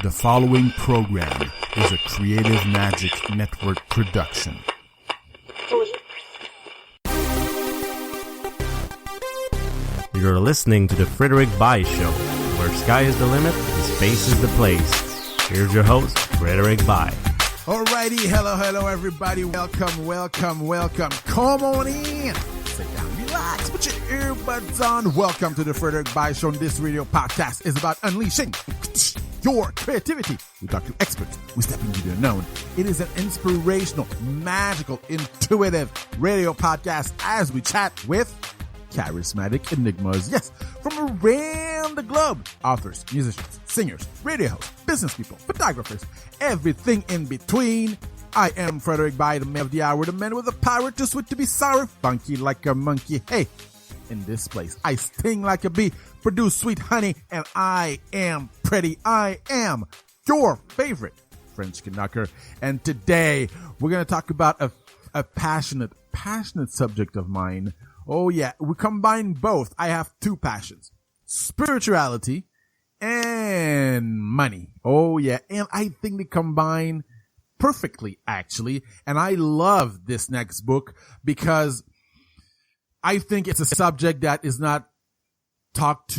The following program is a Creative Magic Network production. You're listening to the Frederick Bai Show, where sky is the limit and space is the place. Here's your host, Frederick Bai. Alrighty, hello everybody. Welcome. Come on in. Sit down, relax, put your earbuds on. Welcome to the Frederick Bai Show. This radio podcast is about unleashing your creativity. We talk to experts. We step into the unknown. It is an inspirational, magical, intuitive radio podcast as we chat with charismatic enigmas, yes, from around the globe. Authors, musicians, singers, radio hosts, business people, photographers, everything in between. I am Frederick Bai, the man of the hour, the man with the power, too sweet to be sour, funky like a monkey. Hey, in this place, I sting like a bee, produce sweet honey, and I am pretty. I am your favorite French knocker. And today, we're going to talk about a passionate subject of mine. Oh yeah, we combine both. I have two passions, spirituality and money. Oh yeah, and I think they combine perfectly actually. And I love this next book because I think it's a subject that is not talked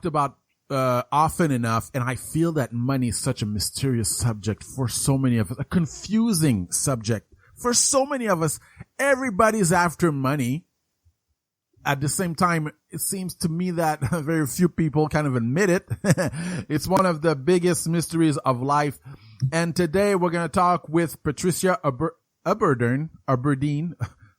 about often enough. And I feel that money is such a mysterious subject for so many of us, a confusing subject for so many of us. Everybody's after money. At the same time, it seems to me that very few people kind of admit it. It's one of the biggest mysteries of life. And today we're going to talk with Patricia Aburdene.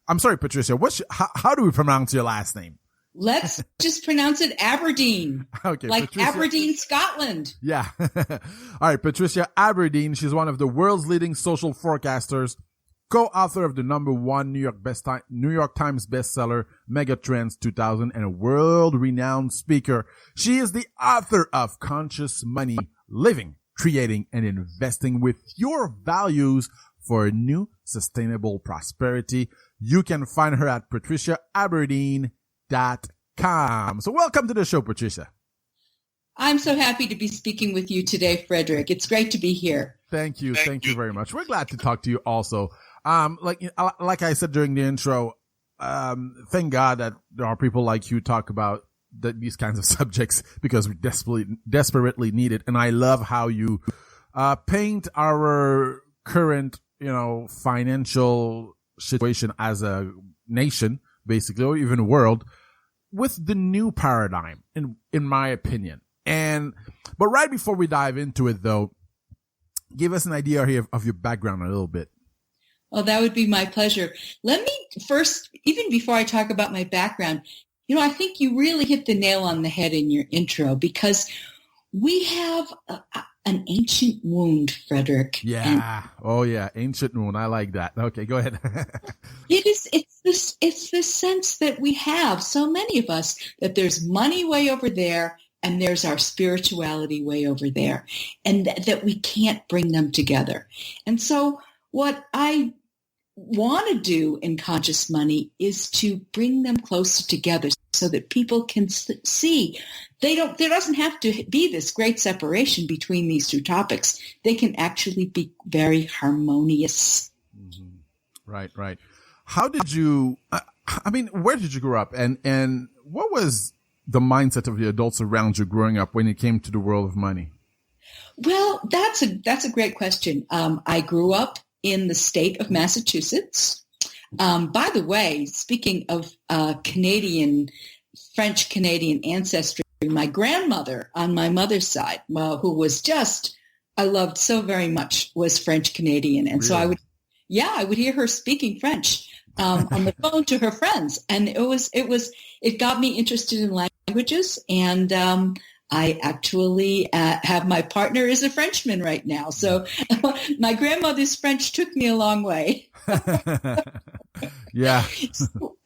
I'm sorry, Patricia. How do we pronounce your last name? Let's just pronounce it Aberdeen. Okay, like Patricia. Aberdeen, Scotland. Yeah. All right, Patricia Aburdene. She's one of the world's leading social forecasters, co-author of the #1 New York Times bestseller, Megatrends 2000, and a world-renowned speaker. She is the author of Conscious Money, Living, Creating, and Investing with Your Values for a New Sustainable Prosperity. You can find her at patriciaaburdene.com. So welcome to the show, Patricia. I'm so happy to be speaking with you today, Frederick. It's great to be here. Thank you very much. We're glad to talk to you also. Like I said during the intro, thank God that there are people like you talk about these kinds of subjects because we desperately need it. And I love how you, paint our current, financial situation as a nation, basically, or even a world with the new paradigm, in my opinion. But right before we dive into it though, give us an idea here of your background a little bit. Well, that would be my pleasure. Let me first, even before I talk about my background, I think you really hit the nail on the head in your intro because we have an ancient wound, Frederick. Yeah. Ancient wound. I like that. Okay, go ahead. It's this sense that we have, so many of us, that there's money way over there and there's our spirituality way over there, and that we can't bring them together. And so what I want to do in Conscious Money is to bring them closer together so that people can see there doesn't have to be this great separation between these two topics. They can actually be very harmonious. Mm-hmm. Right. How did you, where did you grow up and what was the mindset of the adults around you growing up when it came to the world of money? Well, that's a great question. I grew up in the state of Massachusetts. By the way, speaking of French-Canadian ancestry, my grandmother on my mother's side, who was I loved so very much, was French-Canadian. And really? So I would hear her speaking French on the phone to her friends. And it got me interested in languages. And I actually have my partner is a Frenchman right now. So my grandmother's French took me a long way. Yeah.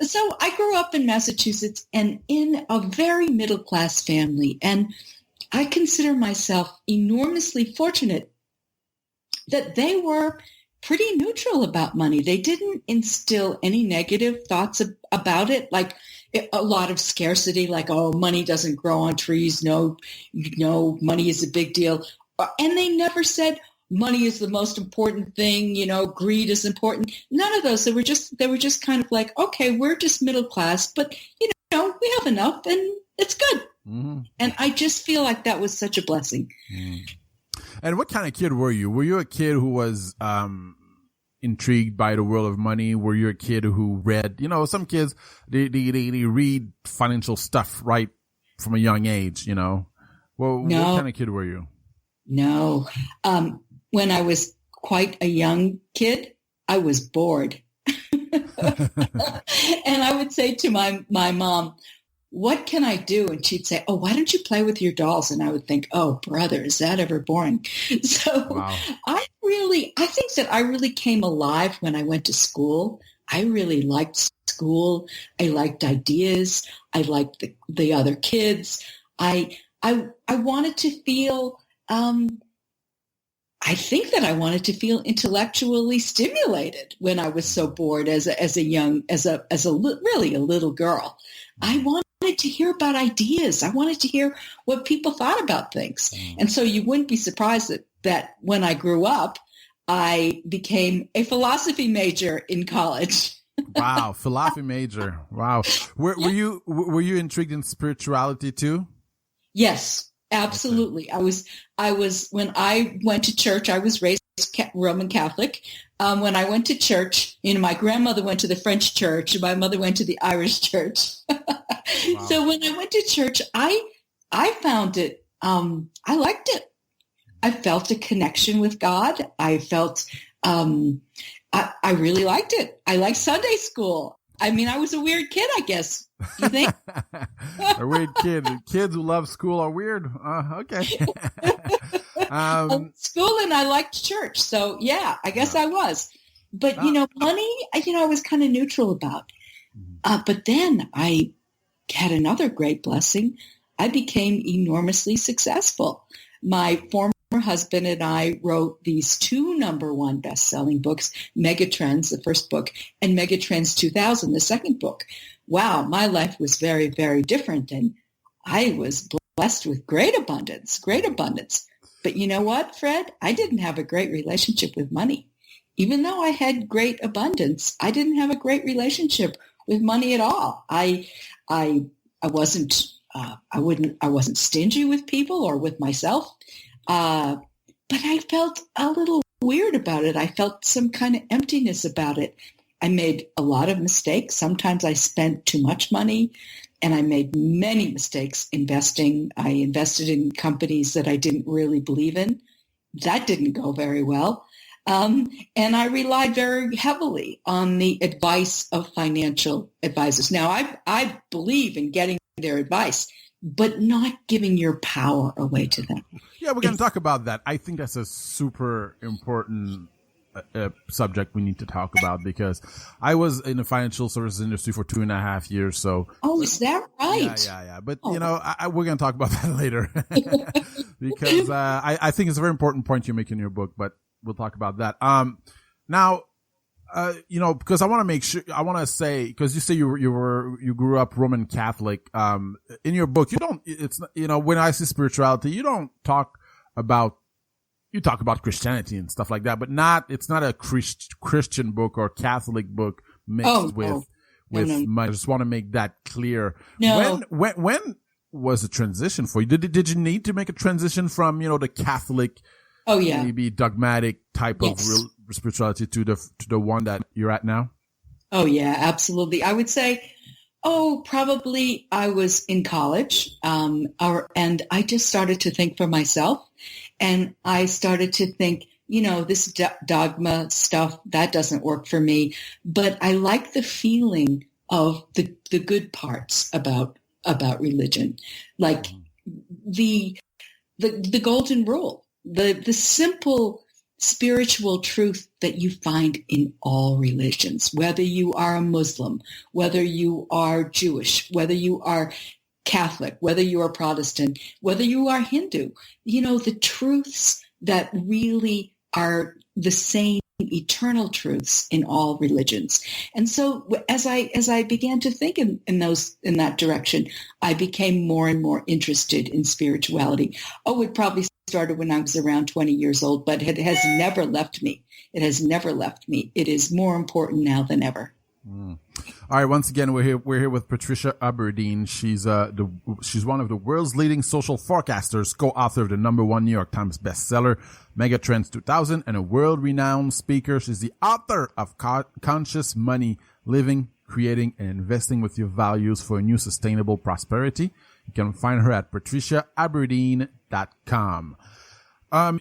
So I grew up in Massachusetts and in a very middle-class family. And I consider myself enormously fortunate that they were pretty neutral about money. They didn't instill any negative thoughts about it, like a lot of scarcity, like, oh, money doesn't grow on trees. No, money is a big deal. And they never said money is the most important thing, greed is important. None of those. They were just kind of like, okay, we're just middle class, but we have enough and it's good. Mm-hmm. And I just feel like that was such a blessing. Mm. And what kind of kid were you? Were you a kid who was intrigued by the world of money? Were you a kid who read, some kids, they read financial stuff right from a young age, Well, no. What kind of kid were you? No. When I was quite a young kid, I was bored. And I would say to my mom, what can I do? And she'd say, oh, why don't you play with your dolls? And I would think, oh, brother, is that ever boring? So wow. I think that I really came alive when I went to school. I really liked school. I liked ideas. I liked the other kids. I wanted to feel, I think that I wanted to feel intellectually stimulated when I was so bored as a little girl. I wanted to hear about ideas. I wanted to hear what people thought about things. And so you wouldn't be surprised that when I grew up, I became a philosophy major in college. Wow, philosophy major. Wow. Were you intrigued in spirituality too? Yes, absolutely. Okay. I was when I went to church, I was raised Roman Catholic. When I went to church, my grandmother went to the French church and my mother went to the Irish church. Wow. So when I went to church, I found it, I liked it. I felt a connection with God. I felt, I really liked it. I liked Sunday school. I mean, I was a weird kid, I guess. You think? A weird kid. Kids who love school are weird. Okay. School and I liked church. So yeah, I guess I was. But, money, I was kind of neutral about. But then I had another great blessing. I became enormously successful. My former husband and I wrote these 2 #1 best-selling books, Megatrends, the first book, and Megatrends 2000, the second book. Wow, my life was very, very different. And I was blessed with great abundance. But you know what, Fred? I didn't have a great relationship with money. Even though I had great abundance, I didn't have a great relationship with money at all. I wasn't stingy with people or with myself. But I felt a little weird about it. I felt some kind of emptiness about it. I made a lot of mistakes. Sometimes I spent too much money, and I made many mistakes investing. I invested in companies that I didn't really believe in. That didn't go very well. And I relied very heavily on the advice of financial advisors. Now, I believe in getting their advice, but not giving your power away to them. Yeah, we're going to talk about that. I think that's a super important subject we need to talk about, because I was in the financial services industry for 2.5 years. So, is that right? Yeah. But we're going to talk about that later because I think it's a very important point you make in your book. But we'll talk about that. Now, because I want to make sure, I want to say, because you say you grew up Roman Catholic. In your book, when I say spirituality, you talk about Christianity and stuff like that, but it's not a Christian book or Catholic book mixed with money. I just want to make that clear. No. When was the transition for you? Did you need to make a transition from, the Catholic, maybe dogmatic type of spirituality to the one that you're at now? Oh yeah, absolutely. I would say, probably I was in college, and I just started to think for myself. And I started to think, this dogma stuff, that doesn't work for me. But I like the feeling of the good parts about religion, like the golden rule, the simple spiritual truth that you find in all religions, whether you are a Muslim, whether you are Jewish, whether you are Catholic, whether you are Protestant, whether you are Hindu, the truths that really are the same eternal truths in all religions. And so as I began to think in that direction, I became more and more interested in spirituality. Oh, it probably started when I was around 20 years old, but it has never left me. It has never left me. It is more important now than ever. Mm. All right. Once again, we're here with Patricia Aburdene. She's one of the world's leading social forecasters, co-author of the #1 New York Times bestseller, Megatrends 2000, and a world-renowned speaker. She's the author of Conscious Money: Living, Creating, and Investing with Your Values for a New Sustainable Prosperity. You can find her at patriciaaburdene.com.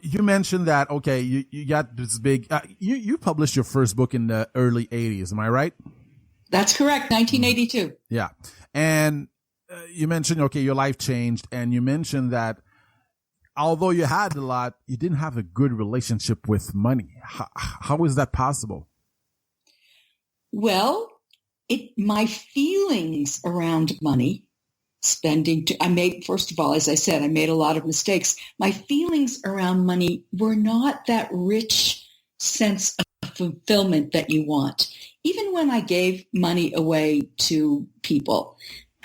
You mentioned that, okay, you got this big, you published your first book in the early 80s. Am I right? That's correct. 1982. Yeah. And you mentioned, okay, your life changed, and you mentioned that although you had a lot, you didn't have a good relationship with money. How is that possible? Well, my feelings around money, first of all, as I said, I made a lot of mistakes. My feelings around money were not that rich sense of fulfillment that you want. Even when I gave money away to people,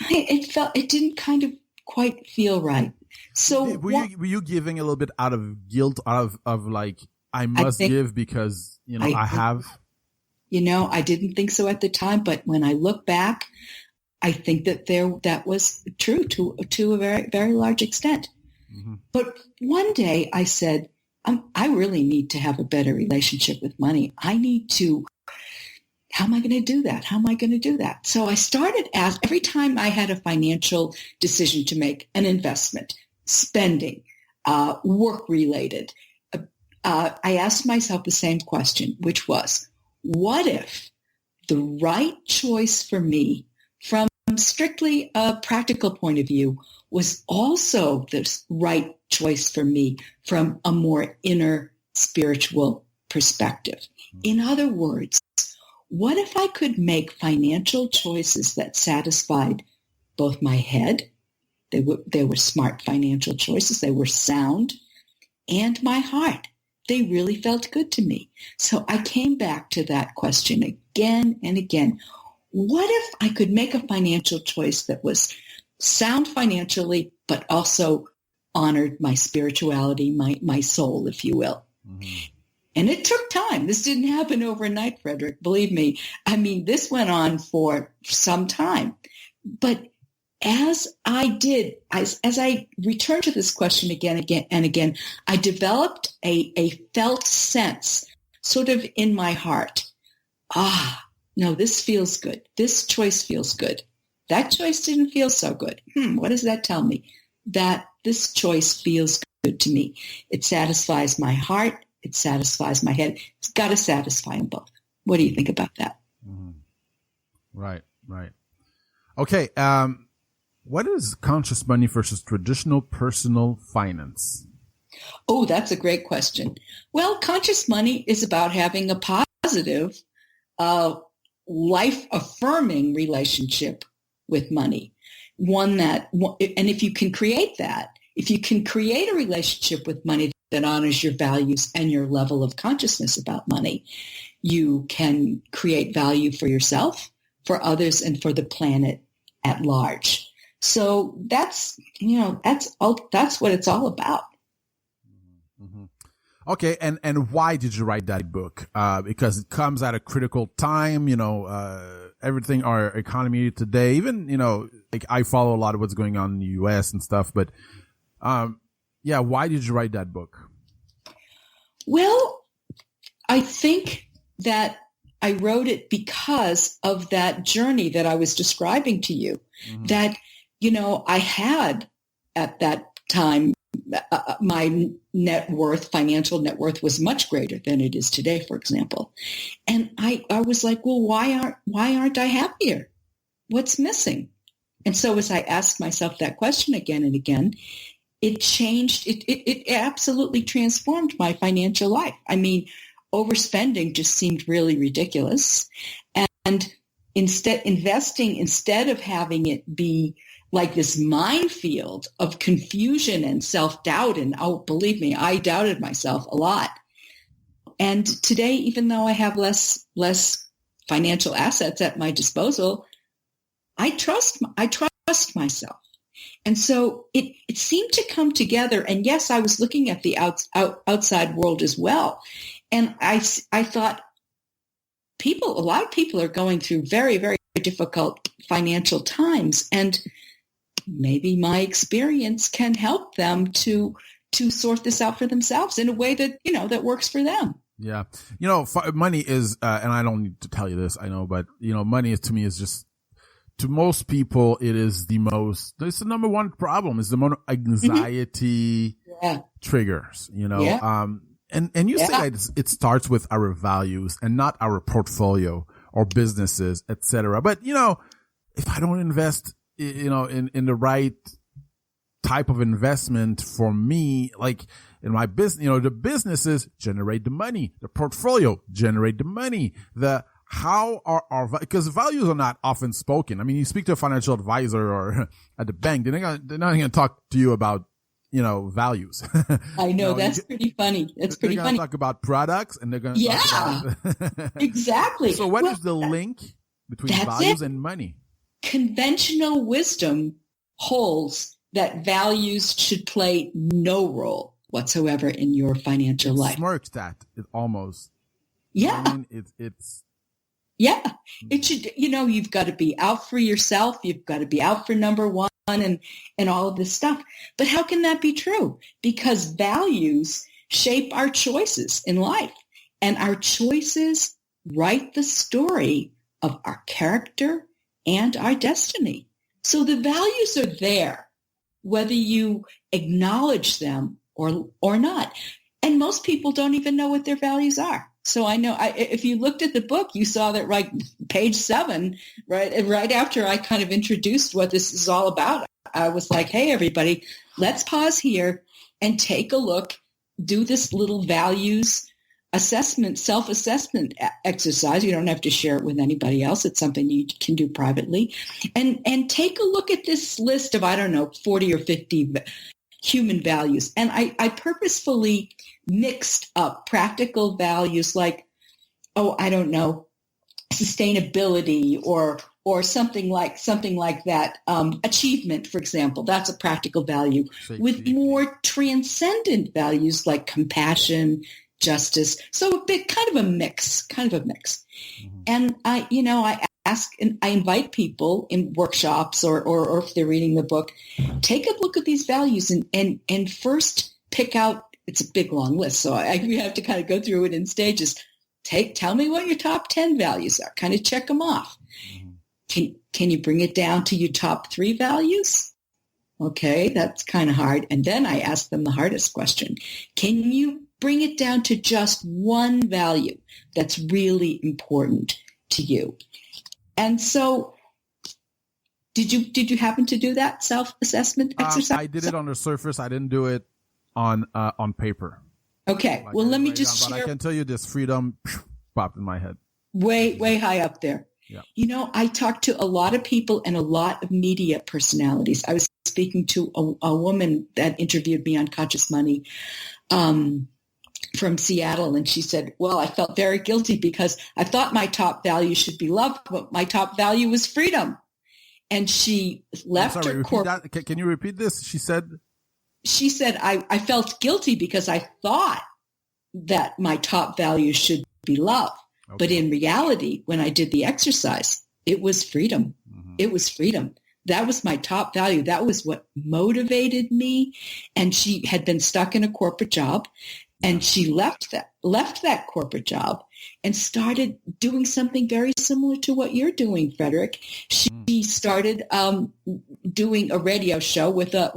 it didn't kind of quite feel right. So were you giving a little bit out of guilt, out of like, I must give because, I have? I didn't think so at the time, but when I look back, I think that was true to a very, very large extent. Mm-hmm. But one day I said, I really need to have a better relationship with money. How am I going to do that? How am I going to do that? So I started every time I had a financial decision to make, an investment, spending, work-related, I asked myself the same question, which was, what if the right choice for me from strictly a practical point of view was also the right choice for me from a more inner spiritual perspective? In other words, what if I could make financial choices that satisfied both my head, they were smart financial choices, they were sound, and my heart? They really felt good to me. So I came back to that question again and again. What if I could make a financial choice that was sound financially, but also honored my spirituality, my soul, if you will? Mm-hmm. And it took time. This didn't happen overnight, Frederick. Believe me. I mean, this went on for some time. But as I returned to this question again and again, I developed a felt sense sort of in my heart. No, this feels good. This choice feels good. That choice didn't feel so good. What does that tell me? That this choice feels good to me. It satisfies my heart. It satisfies my head. It's got to satisfy them both. What do you think about that? Mm-hmm. Right. Okay. What is conscious money versus traditional personal finance? Oh, that's a great question. Well, conscious money is about having a positive, life-affirming relationship with money. And if you can create that, if you can create a relationship with money that honors your values and your level of consciousness about money, you can create value for yourself, for others, and for the planet at large. So that's what it's all about. Mm-hmm. Okay. And why did you write that book? Because it comes at a critical time, everything, our economy today, even, like I follow a lot of what's going on in the US and stuff, but, why did you write that book? Well, I think that I wrote it because of that journey that I was describing to you, mm-hmm. that, I had at that time, my financial net worth was much greater than it is today, for example. And I was like, well, why aren't I happier? What's missing? And so as I asked myself that question again and again, it changed. It absolutely transformed my financial life. I mean, overspending just seemed really ridiculous. And instead of having it be like this minefield of confusion and self-doubt, and believe me, I doubted myself a lot. And today, even though I have less financial assets at my disposal, I trust myself. And so it seemed to come together. And yes, I was looking at the outside world as well. And I thought a lot of people are going through very, very difficult financial times. And maybe my experience can help them to sort this out for themselves in a way that, that works for them. Yeah. Money is, and I don't need to tell you this, I know, but, money to me is just, to most people, it's the number one problem, is the most anxiety triggers, Yeah. And you say that it starts with our values and not our portfolio or businesses, etc. But, if I don't invest, in the right type of investment for me, like in my business, the businesses generate the money, the portfolio generate the money, because values are not often spoken. I mean, you speak to a financial advisor or at the bank, they're not going to talk to you about, values. I know, that's pretty funny. That's pretty funny. They're going to talk about products, and they're going to talk about exactly. So what is the link between values and money? Conventional wisdom holds that values should play no role whatsoever in your financial life. Smirks that, it almost. Yeah. I mean, it's. Yeah. It should, you've got to be out for yourself. You've got to be out for number one and all of this stuff. But how can that be true? Because values shape our choices in life, and our choices write the story of our character and our destiny. So the values are there, whether you acknowledge them or not. And most people don't even know what their values are. So I know if you looked at the book, you saw that right page 7, right after I kind of introduced what this is all about, I was like, hey, everybody, let's pause here and take a look, do this little values assessment, self-assessment exercise. You don't have to share it with anybody else. It's something you can do privately. And take a look at this list of, 40 or 50 human values. And I purposefully mixed up practical values like, sustainability or something like that. Achievement, for example, that's a practical value, with more transcendent values like compassion, justice. So kind of a mix. Mm-hmm. And I ask and I invite people in workshops or if they're reading the book, take a look at these values and first pick out, it's a big long list. So we have to kind of go through it in stages. Tell me what your top 10 values are, kind of check them off. Mm-hmm. Can you bring it down to your top 3 values? Okay. That's kind of hard. And then I ask them the hardest question. Can you bring it down to just one value that's really important to you? And so did you happen to do that self-assessment exercise? I did it on the surface. I didn't do it on paper. Okay. Well, let me just share. But I can tell you this freedom popped in my head. Way high up there. Yeah. I talked to a lot of people and a lot of media personalities. I was speaking to a woman that interviewed me on Conscious Money from Seattle, and she said, well, I felt very guilty because I thought my top value should be love, but my top value was freedom. And she left her corporate. Can you repeat this? She said, I felt guilty because I thought that my top value should be love. Okay. But in reality, when I did the exercise, it was freedom. Mm-hmm. It was freedom. That was my top value. That was what motivated me. And she had been stuck in a corporate job. And she left that corporate job and started doing something very similar to what you're doing, Frederick. She started doing a radio show with a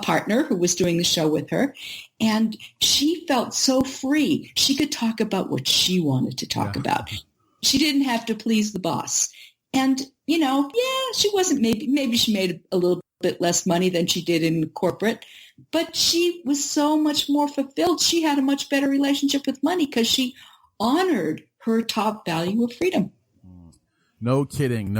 partner who was doing the show with her, and she felt so free. She could talk about what she wanted to talk about. She didn't have to please the boss. And she wasn't maybe she made a little bit less money than she did in corporate. But she was so much more fulfilled. She had a much better relationship with money because she honored her top value of freedom. No kidding.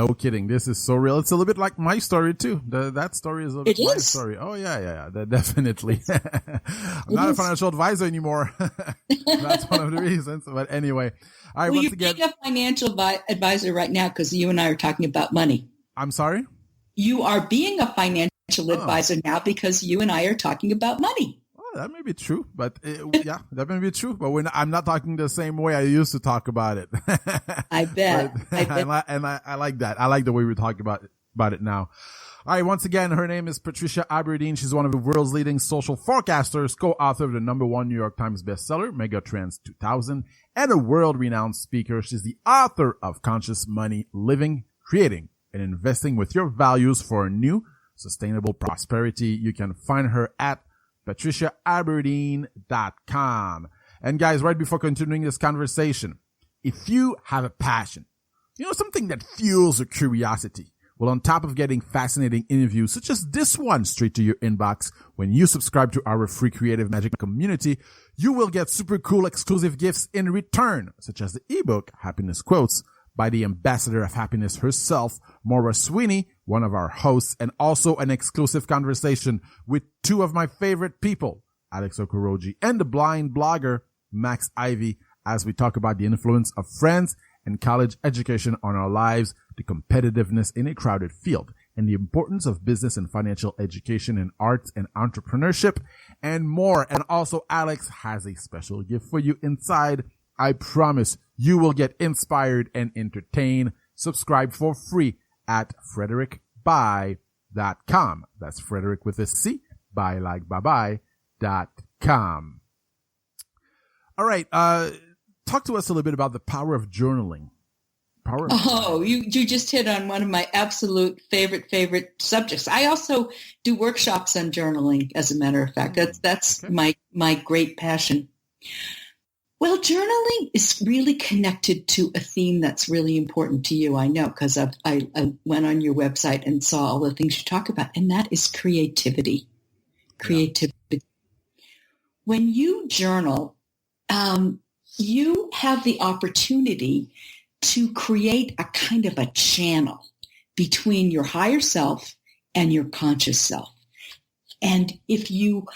This is so real. It's a little bit like my story too. That story is a little bit my story. Oh yeah. Definitely. I'm not a financial advisor anymore. That's one of the reasons. But anyway, all right. Well, you're being a financial advisor right now because you and I are talking about money. I'm sorry? You are being a financial advisor now because you and I are talking about money. That may be true, but that may be true. But I'm not talking the same way I used to talk about it. I bet. And I like that. I like the way we talk about it now. All right. Once again, her name is Patricia Aburdene. She's one of the world's leading social forecasters, co-author of the #1 New York Times bestseller, Megatrends 2000, and a world-renowned speaker. She's the author of Conscious Money, Living, Creating, and Investing with Your Values for a New Sustainable Prosperity. You can find her at patriciaaburdene.com. And guys, right before continuing this conversation, if you have a passion, something that fuels your curiosity, well, on top of getting fascinating interviews such as this one straight to your inbox, when you subscribe to our free Creative Magic community, you will get super cool exclusive gifts in return, such as the ebook Happiness Quotes by the ambassador of happiness herself, Maura Sweeney, one of our hosts, and also an exclusive conversation with two of my favorite people, Alex Okoroji and the blind blogger, Max Ivy, as we talk about the influence of friends and college education on our lives, the competitiveness in a crowded field, and the importance of business and financial education in arts and entrepreneurship, and more. And also, Alex has a special gift for you inside. I promise you will get inspired and entertained. Subscribe for free at frederickbuy.com. That's Frederick with a C, buy like bye-bye.com. All right. Talk to us a little bit about the power of journaling. You just hit on one of my absolute favorite subjects. I also do workshops on journaling, as a matter of fact. That's okay. my great passion. Well, journaling is really connected to a theme that's really important to you, I know, because I went on your website and saw all the things you talk about, and that is creativity. Creativity. Yeah. When you journal, you have the opportunity to create a kind of a channel between your higher self and your conscious self. And if you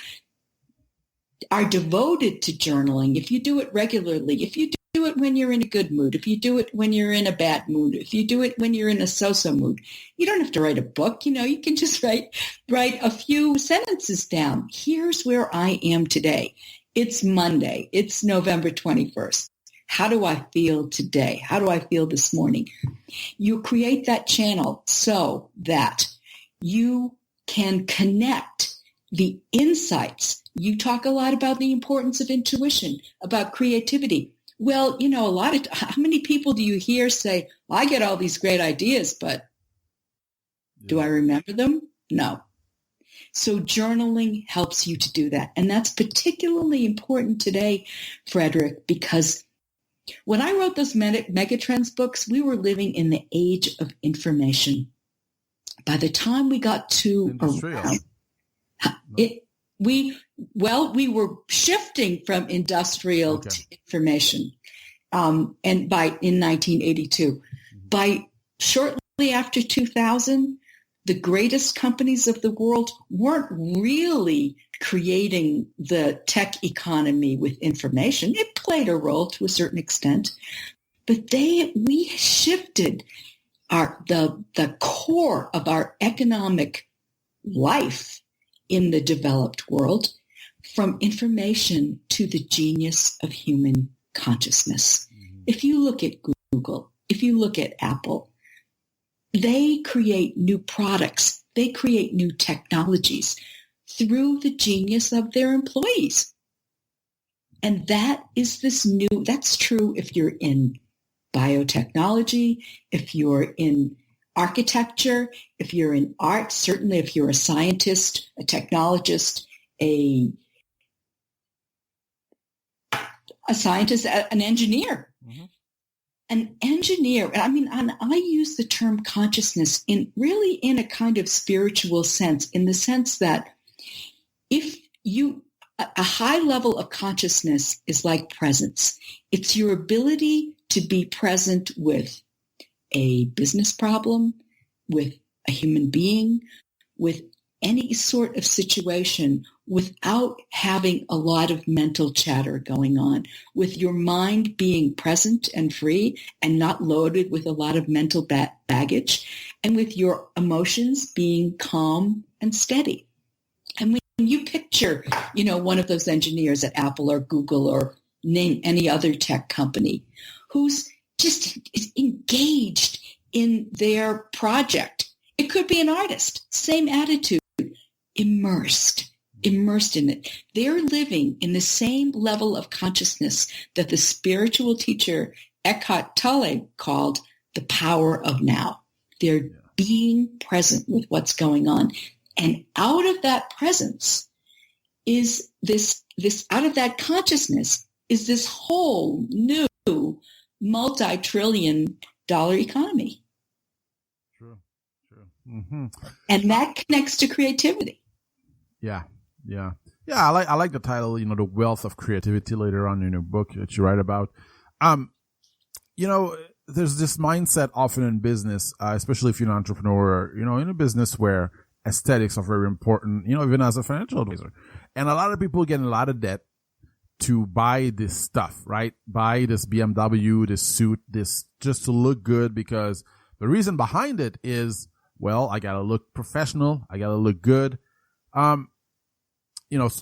are devoted to journaling, if you do it regularly, if you do it when you're in a good mood, if you do it when you're in a bad mood, if you do it when you're in a so-so mood, you don't have to write a book. You can just write a few sentences down. Here's where I am today. It's Monday. It's November 21st. How do I feel today? How do I feel this morning? You create that channel so that you can connect the insights. You talk a lot about the importance of intuition, about creativity. Well, how many people do you hear say, I get all these great ideas, but do I remember them? No. So journaling helps you to do that. And that's particularly important today, Frederick, because when I wrote those Megatrends books, we were living in the age of information. By the time we got to around, we were shifting from industrial to information. And in 1982, by shortly after 2000, the greatest companies of the world weren't really creating the tech economy with information. It played a role to a certain extent, but we shifted the core of our economic life in the developed world from information to the genius of human consciousness. Mm-hmm. If you look at Google, if you look at Apple, they create new products. They create new technologies through the genius of their employees. And that's true if you're in biotechnology, if you're in architecture, if you're in art, certainly if you're a scientist, a technologist, an engineer. Mm-hmm. An engineer, and I use the term consciousness in a kind of spiritual sense, in the sense that a high level of consciousness is like presence. It's your ability to be present with a business problem, with a human being, with any sort of situation without having a lot of mental chatter going on, with your mind being present and free and not loaded with a lot of mental baggage, and with your emotions being calm and steady. And when you picture, one of those engineers at Apple or Google or name any other tech company who's just is engaged in their project, it could be an artist, same attitude, immersed in it. They're living in the same level of consciousness that the spiritual teacher Eckhart Tolle called the power of now. They're being present with what's going on. And out of that presence is this out of that consciousness is this whole new multi-trillion dollar economy. True. Mm-hmm. And that connects to creativity. Yeah. I like the title, the wealth of creativity later on in your book that you write about. There's this mindset often in business, especially if you're an entrepreneur, in a business where aesthetics are very important, even as a financial advisor. And a lot of people get in a lot of debt to buy this stuff, right? Buy this BMW, this suit, this just to look good, because the reason behind it is, well, I gotta look professional. I gotta look good. To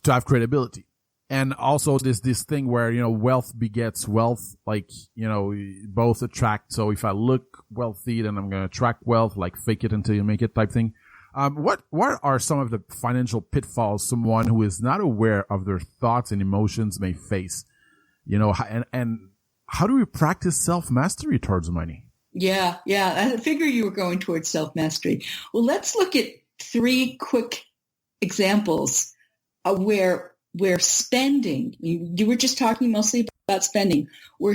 have credibility. And also this thing where, wealth begets wealth, both attract. So if I look wealthy, then I'm going to attract wealth, like fake it until you make it type thing. What are some of the financial pitfalls someone who is not aware of their thoughts and emotions may face? And how do we practice self-mastery towards money? Yeah. I figure you were going towards self-mastery. Well, let's look at 3 quick examples where spending, you were just talking mostly about spending, where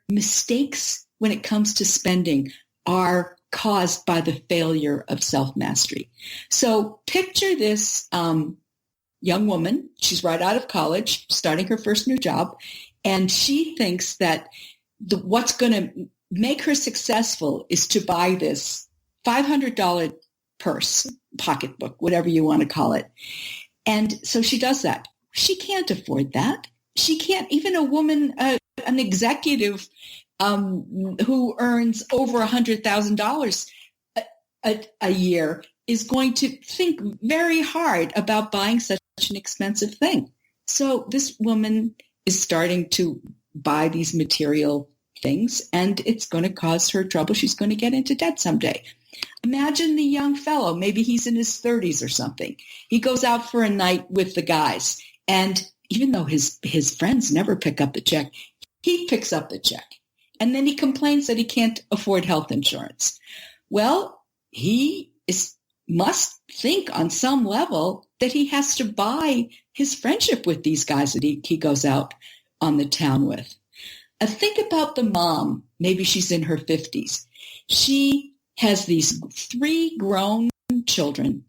mistakes when it comes to spending are caused by the failure of self-mastery. So picture this young woman, she's right out of college, starting her first new job, and she thinks that what's going to make her successful is to buy this $500 purse, pocketbook, whatever you want to call it. And so she does that. She can't afford that. She can't, even a woman, an executive who earns over $100,000 a year is going to think very hard about buying such an expensive thing. So this woman is starting to buy these material things, and it's going to cause her trouble. She's going to get into debt someday. Imagine the young fellow, maybe he's in his 30s or something. He goes out for a night with the guys, and even though his friends never pick up the check, he picks up the check. And then he complains that he can't afford health insurance. Well, he must think on some level that he has to buy his friendship with these guys that he goes out on the town with. Think about the mom. Maybe she's in her 50s. She has these 3 grown children.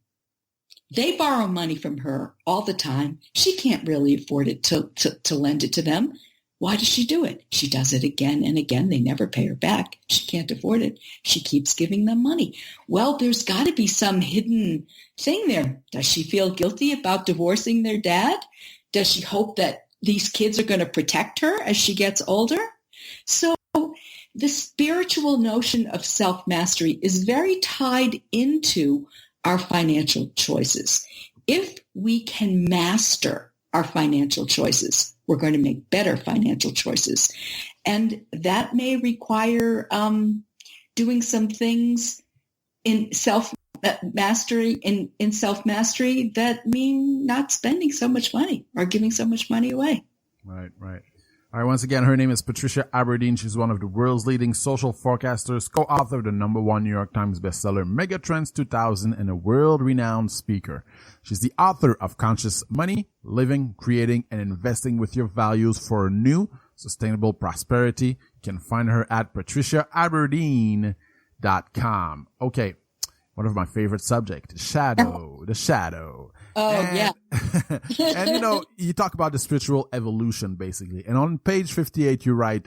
They borrow money from her all the time. She can't really afford it to lend it to them. Why does she do it? She does it again and again. They never pay her back. She can't afford it. She keeps giving them money. Well, there's got to be some hidden thing there. Does she feel guilty about divorcing their dad? Does she hope that these kids are going to protect her as she gets older? So the spiritual notion of self-mastery is very tied into our financial choices. If we can master our financial choices, we're going to make better financial choices. And that may require doing some things in self-mastery that mean not spending so much money or giving so much money away. Right. All right, once again, her name is Patricia Aburdene. She's one of the world's leading social forecasters, co-author of the #1 New York Times bestseller Megatrends 2000, and a world-renowned speaker. She's the author of Conscious Money, Living, Creating, and Investing with Your Values for a New Sustainable Prosperity. You can find her at patriciaaburdene.com. Okay, one of my favorite subjects, the shadow. Yeah. And, you talk about the spiritual evolution, basically. And on page 58, you write,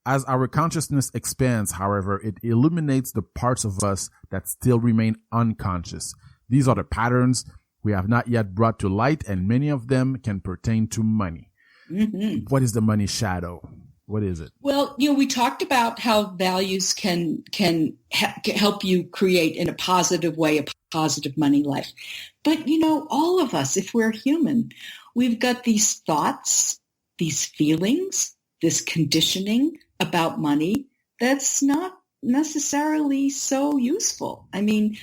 As our consciousness expands, however, it illuminates the parts of us that still remain unconscious. These are the patterns we have not yet brought to light, and many of them can pertain to money. Mm-hmm. What is the money shadow? What is it? Well, we talked about how values can help you create in a positive way a positive money life. But, all of us, if we're human, we've got these thoughts, these feelings, this conditioning about money that's not necessarily so useful. I mean,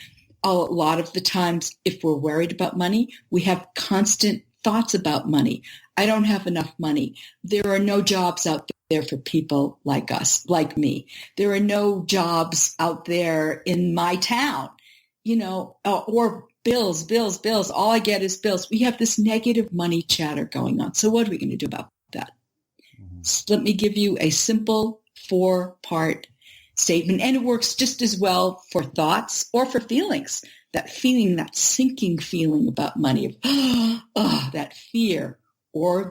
a lot of the times, if we're worried about money, we have constant thoughts about money. I don't have enough money. There are no jobs out there for people like us, like me. There are no jobs out there in my town, or bills. All I get is bills. We have this negative money chatter going on. So what are we going to do about that? Mm-hmm. So let me give you a simple 4-part statement, and it works just as well for thoughts or for feelings. That feeling, that sinking feeling about money, of that fear, or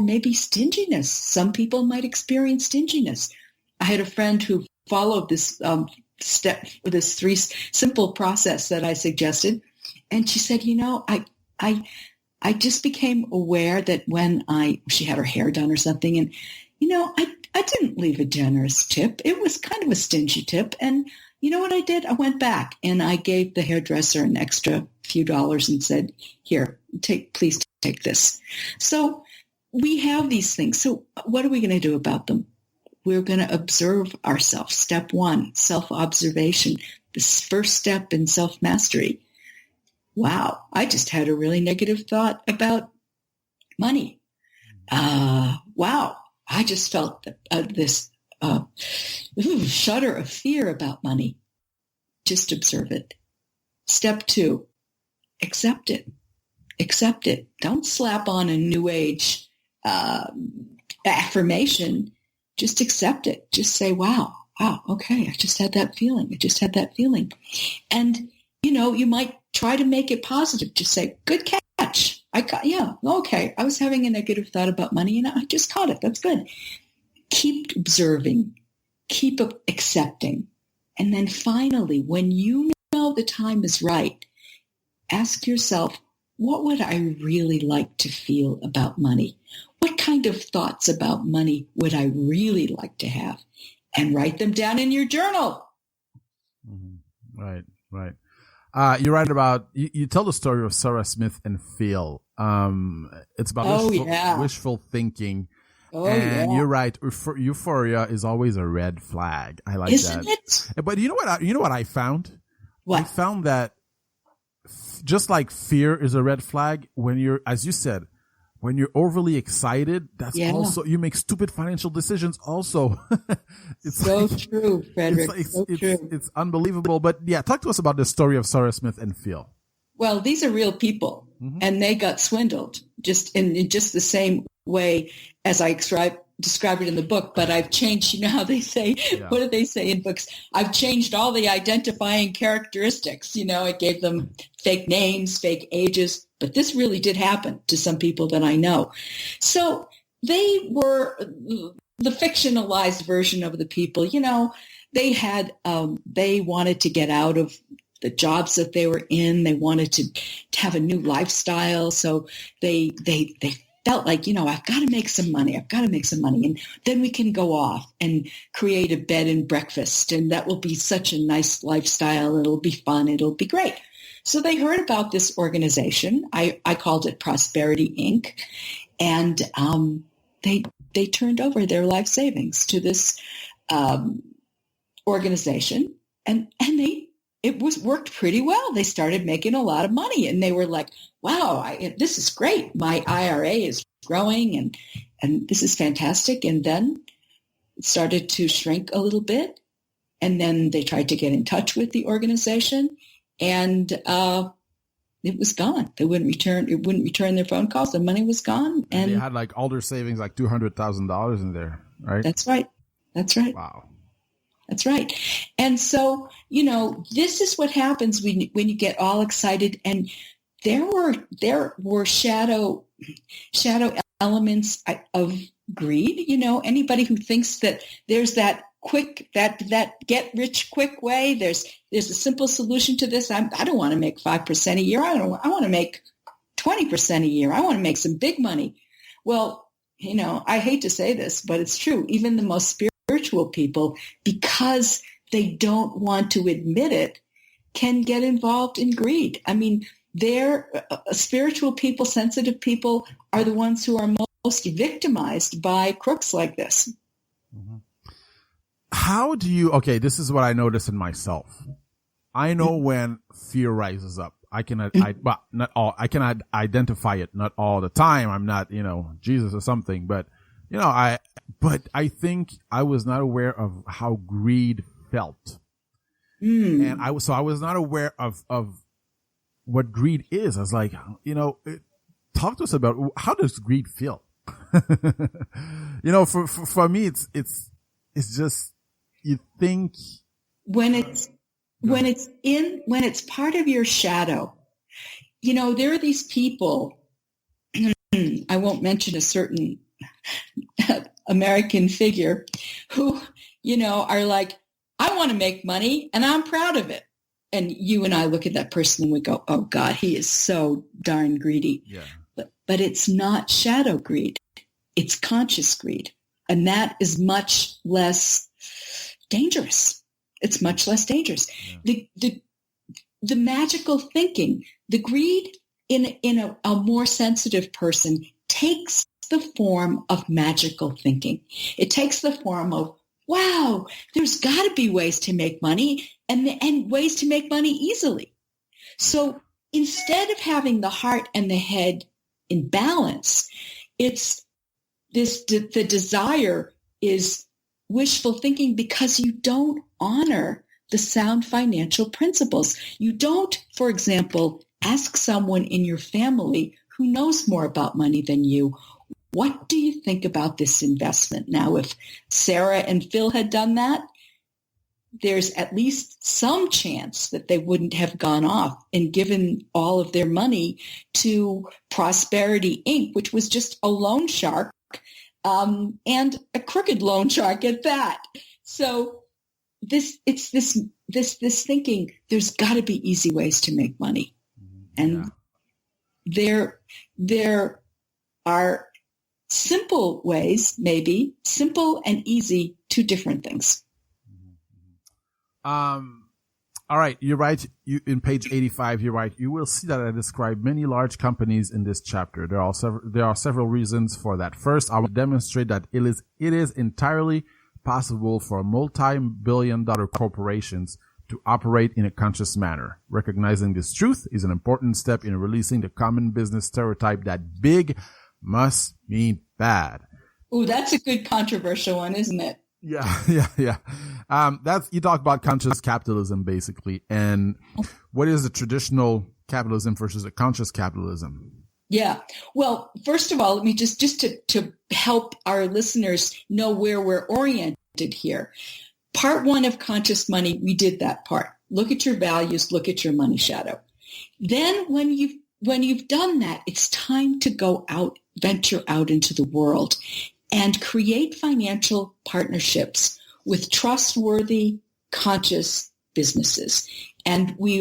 maybe stinginess. Some people might experience stinginess. I had a friend who followed this this 3 simple process that I suggested, and she said, I just became aware that when she had her hair done or something, and I didn't leave a generous tip. It was kind of a stingy tip. And you know what I did? I went back and I gave the hairdresser an extra few dollars and said, here, please take this. So we have these things. So what are we going to do about them? We're going to observe ourselves. Step 1, self-observation, this first step in self-mastery. Wow, I just had a really negative thought about money. Wow. I just felt this shudder of fear about money. Just observe it. Step 2, accept it. Accept it. Don't slap on a new age affirmation. Just accept it. Just say, wow, okay, I just had that feeling. And, you might try to make it positive. Just say, good catch. Okay. I was having a negative thought about money and I just caught it. That's good. Keep observing, keep accepting. And then finally, when you know the time is right, ask yourself, what would I really like to feel about money? What kind of thoughts about money would I really like to have? And write them down in your journal. Mm-hmm. Right. You write about, you tell the story of Sarah Smith and Phil. It's about wishful thinking. And you're right. Euphoria is always a red flag. I like Isn't that. It? But you know what I found? What? I found that just like fear is a red flag, when you're, as you said, when you're overly excited, that's also, you make stupid financial decisions also. It's so true, Frederick. It's unbelievable. But yeah, talk to us about the story of Sarah Smith and Phil. Well, these are real people, mm-hmm. and they got swindled just in just the same way as I describe it in the book. But I've changed, how they say, what do they say in books? I've changed all the identifying characteristics. I gave them fake names, fake ages, but this really did happen to some people that I know. So they were the fictionalized version of the people. They had, they wanted to get out of the jobs that they were in. They wanted to have a new lifestyle. So they felt like, I've got to make some money. And then we can go off and create a bed and breakfast. And that will be such a nice lifestyle. It'll be fun. It'll be great. So they heard about this organization. I called it Prosperity Inc. And they turned over their life savings to this organization. And it worked pretty well. They started making a lot of money, and they were like, wow, this is great. My IRA is growing and this is fantastic. And then it started to shrink a little bit. And then they tried to get in touch with the organization, and it was gone. It wouldn't return their phone calls. The money was gone. And they had all their savings, $200,000 in there, right? That's right. Wow. That's right. And so, this is what happens when you get all excited. And there were shadow shadow elements of greed. Anybody who thinks that there's that get rich quick way, there's a simple solution to this. I don't want to make 5% a year. I want to make 20% a year. I want to make some big money. Well, I hate to say this, but it's true. Even the most spiritual people, because they don't want to admit it, can get involved in greed. I mean, they're spiritual people, sensitive people are the ones who are most victimized by crooks like this. Mm-hmm. How do you, this is what I notice in myself. I know when fear rises up. I cannot identify it, not all the time. I'm not, Jesus or something, but, I think I was not aware of how greed felt. And I was not aware of what greed is. I was like, talk to us about how does greed feel? For me, it's just, you think when it's part of your shadow, there are these people, I won't mention a certain American figure who, are like, I want to make money and I'm proud of it. And you and I look at that person and we go, oh God, he is so darn greedy. Yeah. But it's not shadow greed. It's conscious greed. And that is much less dangerous. It's much less dangerous. Yeah. The magical thinking, the greed in a more sensitive person takes the form of magical thinking. It takes the form of, wow, there's got to be ways to make money and ways to make money easily. So instead of having the heart and the head in balance, it's the desire is wishful thinking because you don't honor the sound financial principles. You don't, for example, ask someone in your family who knows more about money than you, what do you think about this investment? Now, if Sarah and Phil had done that, there's at least some chance that they wouldn't have gone off and given all of their money to Prosperity Inc., which was just a loan shark, and a crooked loan shark at that. So it's this thinking, there's got to be easy ways to make money. And there are simple ways, maybe simple and easy, two different things. All right. You're right. In page 85, you're right. You will see that I describe many large companies in this chapter. There are several reasons for that. First, I will demonstrate that it is entirely possible for multi-billion-dollar corporations to operate in a conscious manner. Recognizing this truth is an important step in releasing the common business stereotype that big must mean bad. Ooh, that's a good controversial one, isn't it? Yeah. You talk about conscious capitalism, basically. And what is the traditional capitalism versus a conscious capitalism? Yeah. Well, first of all, let me just to help our listeners know where we're oriented here. Part one of Conscious Money, we did that part. Look at your values, look at your money shadow. Then when you've done that, it's time to go out, venture out into the world and create financial partnerships with trustworthy, conscious businesses. And we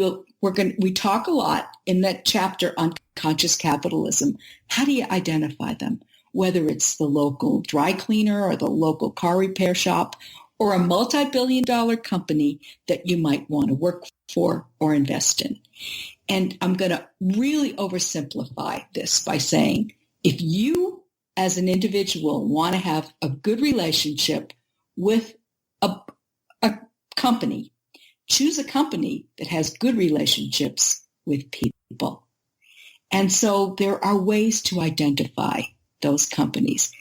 talk a lot in that chapter on conscious capitalism. How do you identify them? Whether it's the local dry cleaner or the local car repair shop or a multi-billion-dollar company that you might want to work for or invest in. And I'm going to really oversimplify this by saying, if you as an individual want to have a good relationship with a company, choose a company that has good relationships with people. And so there are ways to identify those companies.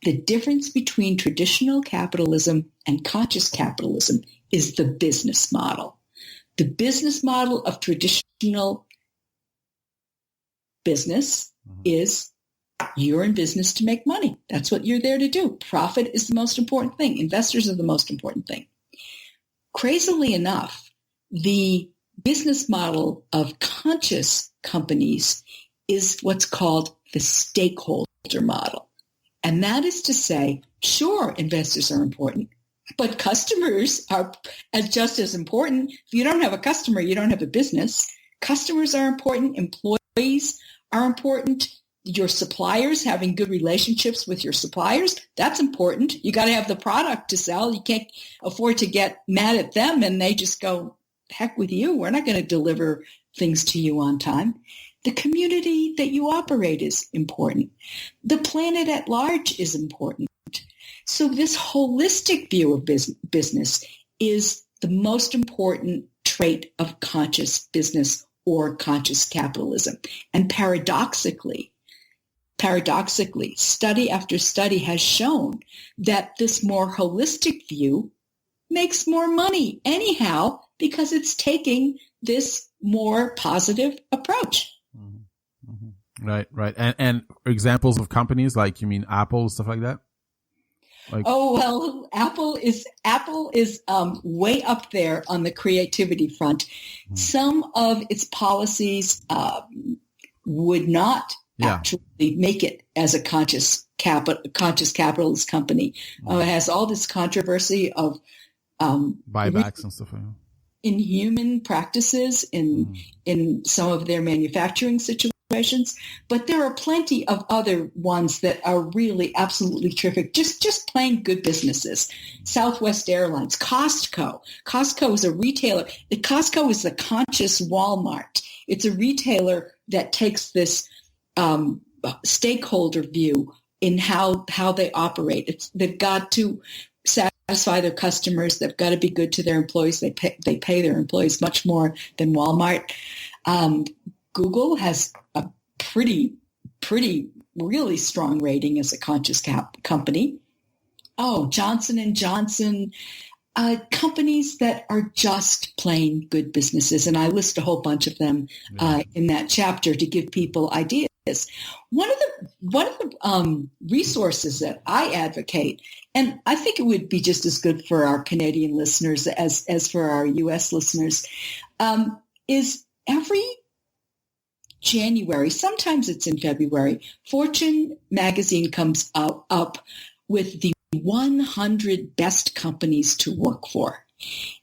The difference between traditional capitalism and conscious capitalism is the business model. The business model of traditional business is you're in business to make money. That's what you're there to do. Profit is the most important thing. Investors are the most important thing. Crazily enough, the business model of conscious companies is what's called the stakeholder model. And that is to say, sure, investors are important, but customers are just as important. If you don't have a customer, you don't have a business. Customers are important. Employees are important. Your suppliers, having good relationships with your suppliers, that's important. You got to have the product to sell. You can't afford to get mad at them and they just go, heck with you. We're not going to deliver things to you on time. The community that you operate is important. The planet at large is important. So this holistic view of business is the most important trait of conscious business or conscious capitalism. And paradoxically, study after study has shown that this more holistic view makes more money anyhow because it's taking this more positive approach. Right. And examples of companies like, you mean Apple, stuff like that? Apple is way up there on the creativity front. Some of its policies would not actually make it as a conscious capitalist company. It has all this controversy of buybacks and stuff like that. Inhuman practices in some of their manufacturing situations, but there are plenty of other ones that are really absolutely terrific. Just plain good businesses. Southwest Airlines, Costco. Costco is a retailer. Costco is the conscious Walmart. It's a retailer that takes this stakeholder view in how they operate. They've got to satisfy their customers. They've got to be good to their employees. They pay their employees much more than Walmart. Google has a pretty really strong rating as a conscious company. Oh, Johnson & Johnson, companies that are just plain good businesses. And I list a whole bunch of them in that chapter to give people ideas. One of the resources that I advocate, and I think it would be just as good for our Canadian listeners as for our U.S. listeners, is every January, sometimes it's in February, Fortune magazine comes up with the 100 best companies to work for.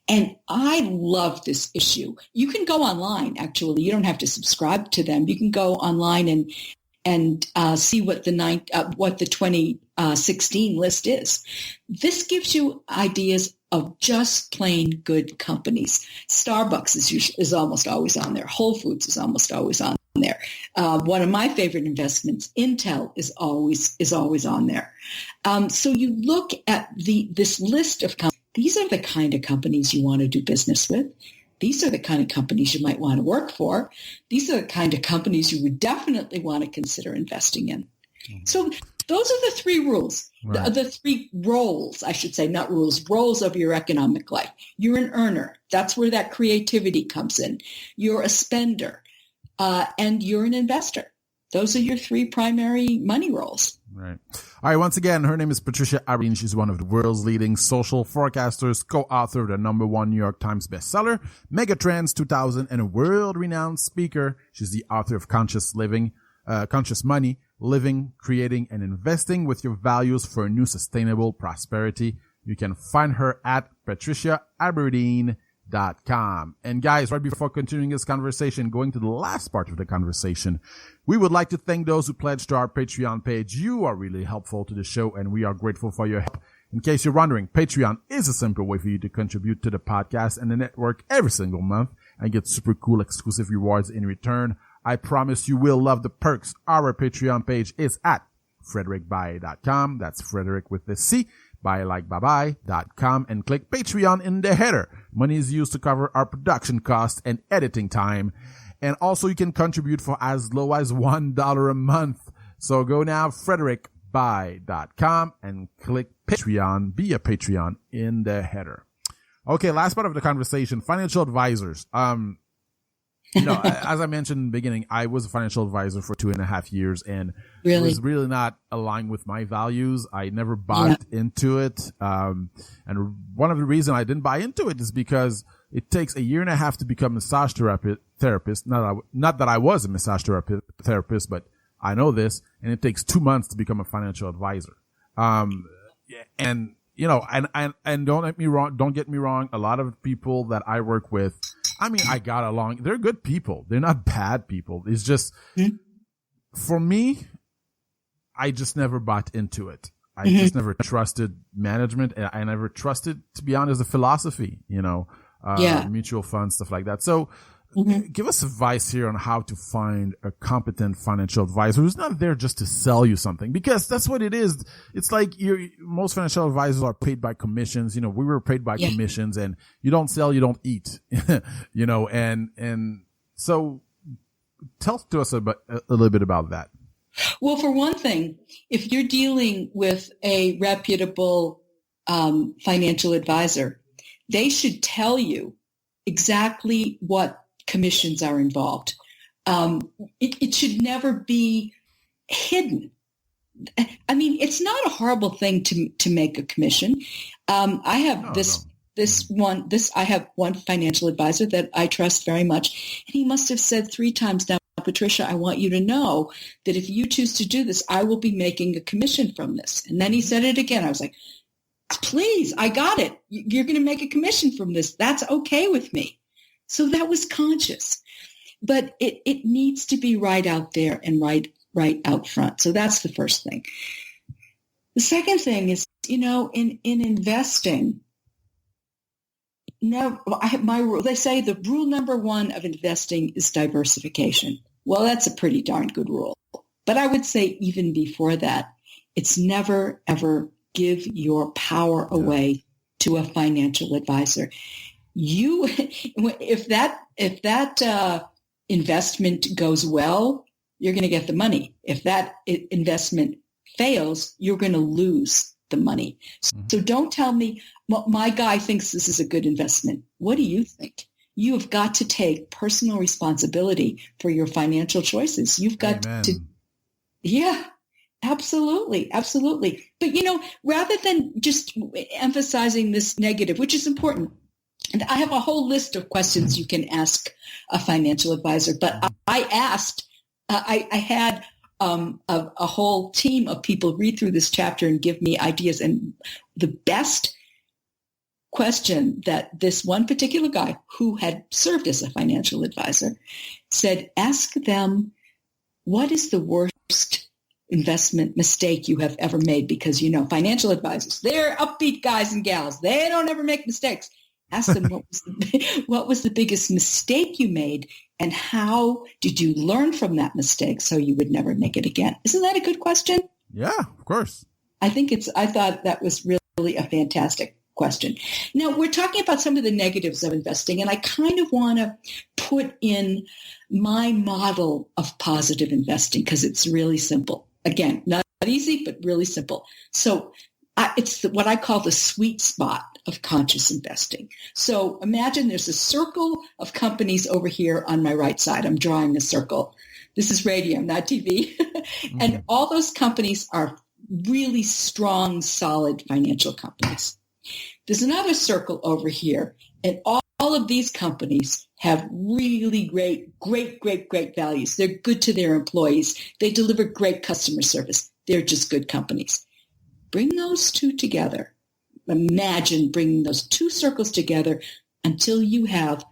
And I love this issue. You can go online, actually. You don't have to subscribe to them. You can go online and see what the 2016 list is. This gives you ideas of just plain good companies. Starbucks is almost always on there. Whole Foods is almost always on there. One of my favorite investments, Intel, is always on there. So you look at this list of companies. These are the kind of companies you want to do business with. These are the kind of companies you might want to work for. These are the kind of companies you would definitely want to consider investing in. Mm-hmm. So those are the three rules, right. the three roles, I should say, not rules, roles of your economic life. You're an earner. That's where that creativity comes in. You're a spender, and you're an investor. Those are your three primary money roles. Right. All right. Once again, her name is Patricia Aburdene. She's one of the world's leading social forecasters, co-author of the #1 New York Times bestseller, Megatrends 2000, and a world-renowned speaker. She's the author of Conscious Money, Living, Creating, and Investing with Your Values for a New Sustainable Prosperity. You can find her at patriciaaburdene.com. And guys, right before continuing this conversation, going to the last part of the conversation, we would like to thank those who pledged to our Patreon page. You are really helpful to the show, and we are grateful for your help. In case you're wondering, Patreon is a simple way for you to contribute to the podcast and the network every single month and get super cool exclusive rewards in return. I promise you will love the perks. Our Patreon page is at frederickbuy.com. That's Frederick with the C. buylikebabai.com and click Patreon in the header. Money is used to cover our production costs and editing time. And also you can contribute for as low as $1 a month. So go now, frederickbuy.com and click Patreon, be a Patreon in the header. Okay, last part of the conversation, financial advisors. As I mentioned in the beginning, I was a financial advisor for 2.5 years and it was really not aligned with my values. I never bought into it. And one of the reasons I didn't buy into it is because it takes a year and a half to become a massage therapist. Not that I was a massage therapist, but I know this, and it takes 2 months to become a financial advisor. And you know, and don't get me wrong. A lot of people that I work with, I mean, I got along. They're good people. They're not bad people. It's just, for me, I just never bought into it. I just never trusted management. I never trusted, to be honest, the philosophy, you know, mutual funds, stuff like that. So give us advice here on how to find a competent financial advisor who's not there just to sell you something, because that's what it is. It's like most financial advisors are paid by commissions. You know, we were paid by commissions, and you don't sell, you don't eat, you know, and so tell to us a little bit about that. Well, for one thing, if you're dealing with a reputable financial advisor, they should tell you exactly what commissions are involved. It should never be hidden. I mean, it's not a horrible thing to make a commission. I have I have one financial advisor that I trust very much, and he must have said 3 times now, Patricia, I want you to know that if you choose to do this, I will be making a commission from this. And then he said it again. I was like, please, I got it. You're going to make a commission from this. That's okay with me. So that was conscious, but it needs to be right out there and right out front. So that's the first thing. The second thing is, you know, in investing, they say the rule number 1 of investing is diversification. Well, that's a pretty darn good rule. But I would say even before that, it's never, ever give your power away to a financial advisor. If that investment goes well, you're going to get the money. If that investment fails, you're going to lose the money. So don't tell me, well, my guy thinks this is a good investment. What do you think? You have got to take personal responsibility for your financial choices. You've got to, absolutely. Absolutely. But, you know, rather than just emphasizing this negative, which is important, and I have a whole list of questions you can ask a financial advisor, but I had a whole team of people read through this chapter and give me ideas. And the best question that this one particular guy who had served as a financial advisor said, ask them, what is the worst investment mistake you have ever made? Because, you know, financial advisors, they're upbeat guys and gals. They don't ever make mistakes. Ask them what was the biggest mistake you made, and how did you learn from that mistake so you would never make it again? Isn't that a good question? Yeah, of course. I thought that was really a fantastic question. Now, we're talking about some of the negatives of investing, and I kind of want to put in my model of positive investing because it's really simple. Again, not easy, but really simple. So it's what I call the sweet spot of conscious investing. So imagine there's a circle of companies over here on my right side. I'm drawing a circle. This is radio, not TV. And all those companies are really strong, solid financial companies. There's another circle over here, and all of these companies have really great values. They're good to their employees. They deliver great customer service. They're just good companies. Bring those two together. Imagine bringing those 2 circles together until you have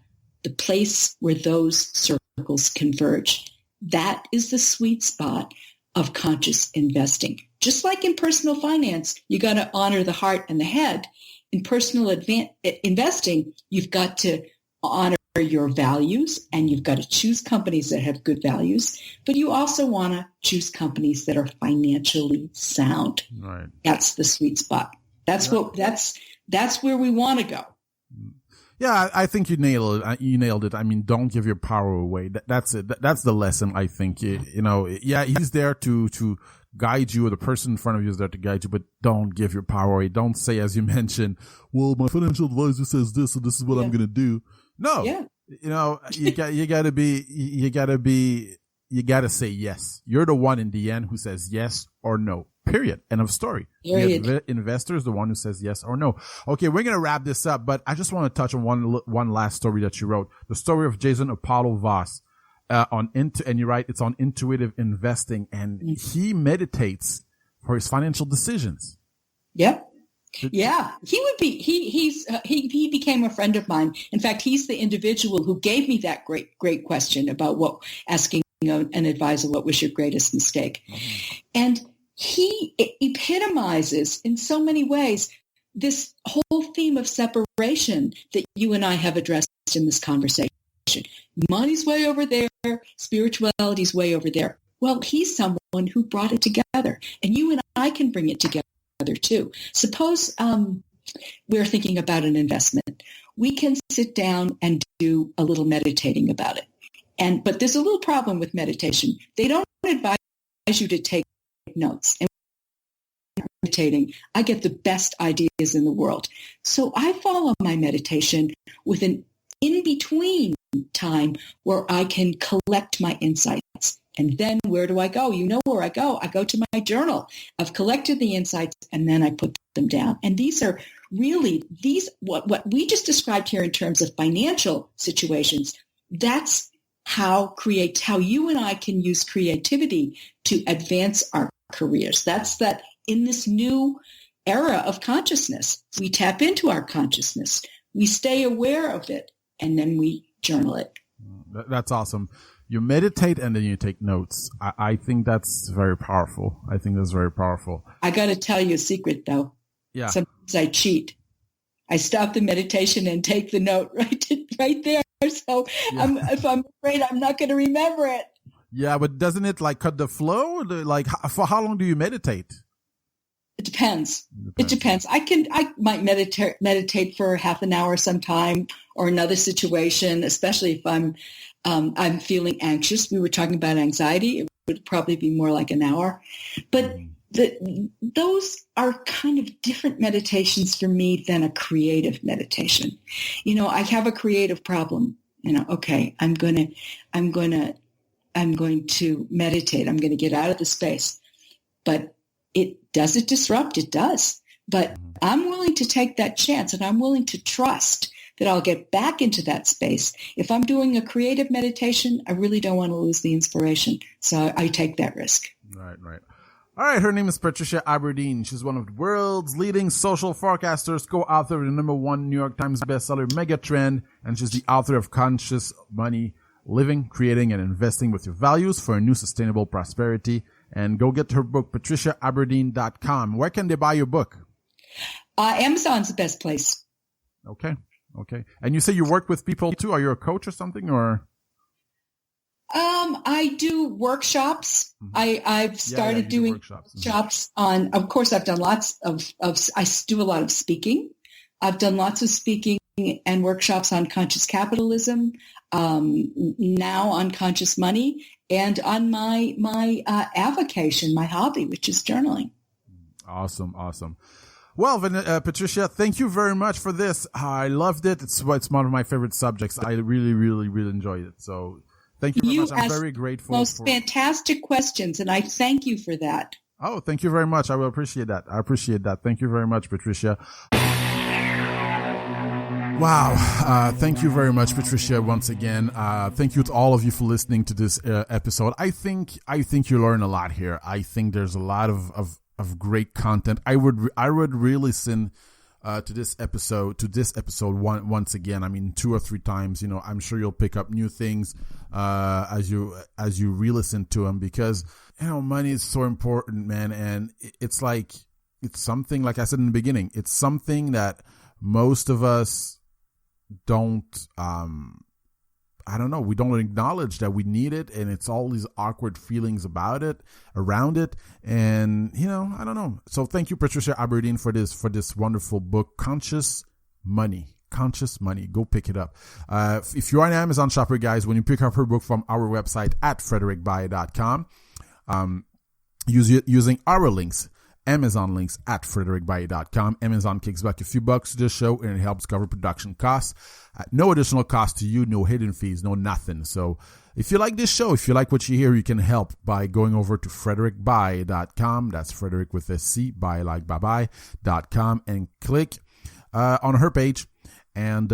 the place where those circles converge. That is the sweet spot of conscious investing. Just like in personal finance, you got to honor the heart and the head. In personal investing, you've got to honor your values, and you've got to choose companies that have good values, but you also want to choose companies that are financially sound. Right. That's the sweet spot. That's where we want to go. Yeah, I think you nailed it. I mean, don't give your power away. That's it. That's the lesson, I think. You know, yeah, he's there to guide you, or the person in front of you is there to guide you, but don't give your power away. Don't say, as you mentioned, well, my financial advisor says this, so this is what I'm going to do. No, you know, you gotta say yes. You're the one in the end who says yes or no, Period. End of story. Period. The investor is the one who says yes or no. Okay, we're going to wrap this up, but I just want to touch on one last story that you wrote. The story of Jason Apollo Voss, and you're right, it's on intuitive investing, and he meditates for his financial decisions. Yep. Yeah, he would be. He became a friend of mine. In fact, he's the individual who gave me that great question about asking an advisor what was your greatest mistake, and he epitomizes in so many ways this whole theme of separation that you and I have addressed in this conversation. Money's way over there, spirituality's way over there. Well, he's someone who brought it together, and you and I can bring it together too. Suppose we're thinking about an investment. We can sit down and do a little meditating about it. But there's a little problem with meditation. They don't advise you to take notes. And meditating, I get the best ideas in the world. So I follow my meditation with an in-between time where I can collect my insights. And then where do I go? You know where I go. I go to my journal. I've collected the insights and then I put them down. And these are really what we just described here in terms of financial situations. That's how you and I can use creativity to advance our careers. That's that in this new era of consciousness, we tap into our consciousness. We stay aware of it and then we journal it. That's awesome. You meditate and then you take notes. I think that's very powerful. I got to tell you a secret, though. Yeah. Sometimes I cheat. I stop the meditation and take the note right there. So yeah. If I'm afraid I'm not going to remember it. Yeah, but doesn't it like cut the flow? For how long do you meditate? It depends. It depends. I might meditate for half an hour sometime, or another situation, especially if I'm feeling anxious. We were talking about anxiety. It would probably be more like an hour. But those are kind of different meditations for me than a creative meditation. I have a creative problem. Okay, I'm going to meditate. I'm going to get out of the space. But does it disrupt? It does. But I'm willing to take that chance, and I'm willing to trust that I'll get back into that space. If I'm doing a creative meditation, I really don't want to lose the inspiration. So I take that risk. Right. All right. Her name is Patricia Aburdene. She's one of the world's leading social forecasters, co-author of the #1 New York Times bestseller, Megatrend, and she's the author of Conscious Money, Living, Creating, and Investing with Your Values for a New Sustainable Prosperity. And go get her book, patriciaaburdene.com. Where can they buy your book? Amazon's the best place. Okay. And you say you work with people too? Are you a coach or something, or? I do workshops. I've started doing workshops on, of course, I've done lots I do a lot of speaking. I've done lots of speaking and workshops on conscious capitalism, now on conscious money, and on my avocation, my hobby, which is journaling. Awesome. Well, Patricia, thank you very much for this. I loved it. It's one of my favorite subjects. I really, really, really enjoyed it. So thank you very much. I'm very grateful. Most fantastic questions, and I thank you for that. Oh, thank you very much. I will appreciate that. Thank you very much, Patricia. Wow. Thank you very much, Patricia, once again. Thank you to all of you for listening to this episode. I think you learn a lot here. I think there's a lot of great content. I would re-listen to this episode once again. I mean, 2 or 3 times. I'm sure you'll pick up new things as you re-listen to them, because money is so important, man. And it's something, like I said in the beginning, it's something that most of us don't we don't acknowledge that we need it, and it's all these awkward feelings around it, and I don't know. So thank you, Patricia Aburdene, for this wonderful book, Conscious Money. Go pick it up. If you are an Amazon shopper, guys, when you pick up her book from our website at frederickbuy.com, using our links, Amazon links at frederickbaye.com. Amazon kicks back a few bucks to the show, and it helps cover production costs. No additional cost to you, no hidden fees, no nothing. So if you like this show, if you like what you hear, you can help by going over to frederickbaye.com. That's Frederick with a C, Baye like bye-bye.com, and click on her page and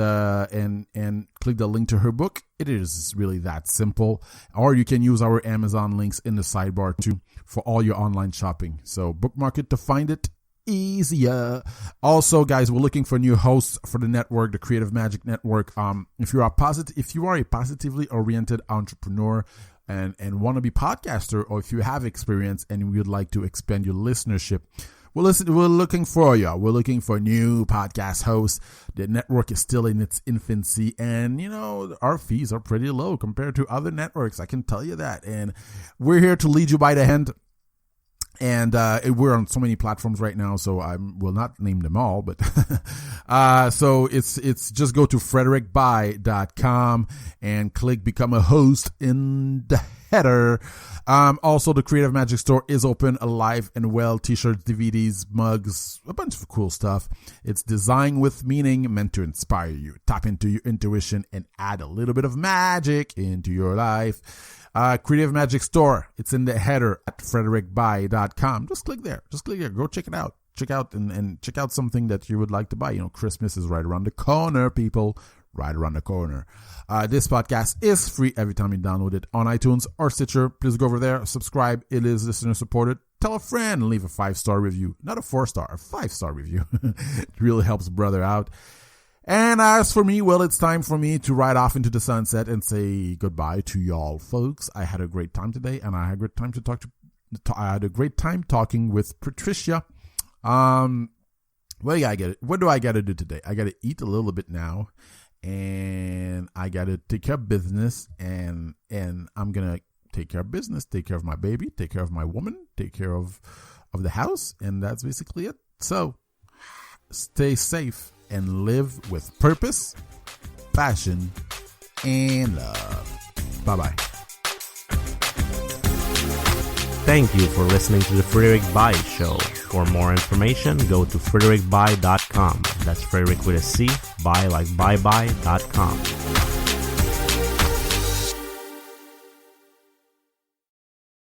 click the link to her book. It is really that simple. Or you can use our Amazon links in the sidebar too for all your online shopping. So bookmark it to find it easier. Also, guys, we're looking for new hosts for the network, the Creative Magic Network. If you are a positively oriented entrepreneur and want to be podcaster, or if you have experience and you'd like to expand your listenership, we're looking for you. We're looking for new podcast hosts. The network is still in its infancy, and our fees are pretty low compared to other networks. I can tell you that. And we're here to lead you by the hand. And we're on so many platforms right now, so I will not name them all, but so it's just go to frederickbaye.com and click become a host in the header. Also, the Creative Magic Store is open, alive and well. T-shirts, DVDs, mugs, a bunch of cool stuff. It's design with meaning, meant to inspire you. Tap into your intuition and add a little bit of magic into your life. Creative Magic Store. It's in the header at frederickbaye.com. Just click there. Go check it out. Check out and check out something that you would like to buy. Christmas is right around the corner, people. Right around the corner. This podcast is free every time you download it on iTunes or Stitcher. Please go over there, subscribe. It is listener supported. Tell a friend and leave a 5-star review. Not a 4-star, a 5-star review. It really helps brother out. And as for me, well, it's time for me to ride off into the sunset and say goodbye to y'all, folks. I had a great time today, and I had a great time talking with Patricia. What do I gotta do today? I gotta eat a little bit now, and I gotta take care of business, and I'm gonna take care of business, take care of my baby, take care of my woman, take care of the house, and that's basically it. So stay safe and live with purpose, passion, and love. Bye-bye. Thank you for listening to the Frederick Baye Show. For more information, go to frederickbaye.com. That's Frederick with a C, Baye like bye-bye.com.